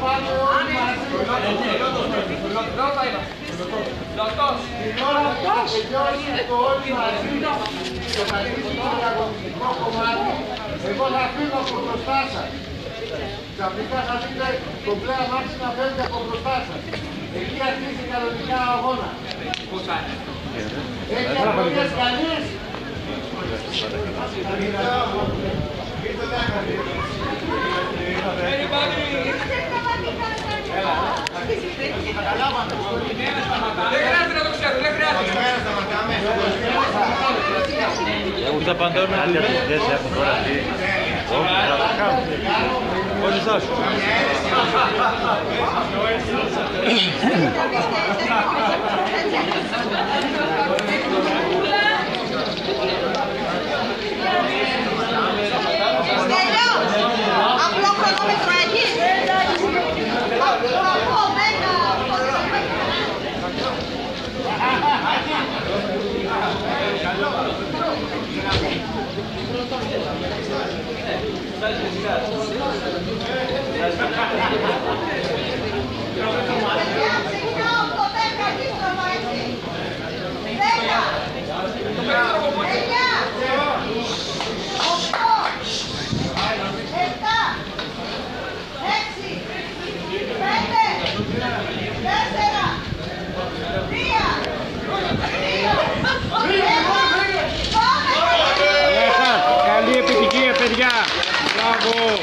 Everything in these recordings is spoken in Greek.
πάμε όλοι μαζί. Την ώρα που θα τελειώσει το όλοι μαζί και θα αρχίσει το διαγωνιστικό κομμάτι, εγώ θα φύγω από μπροστά σας. Ξαφνικά θα δείτε τον πλέον άξι να φεύγει από μπροστά σας. Εκεί αρχίζει κανονικά ο αγώνας. Έχει αγωνίες κανείς? Me gusta Pandora, ya sea por aquí. Pode usar. Καλή επιτυχία, παιδιά! Μπράβο!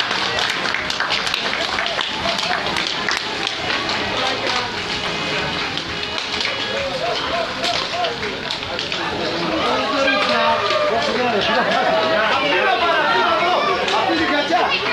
Gracias.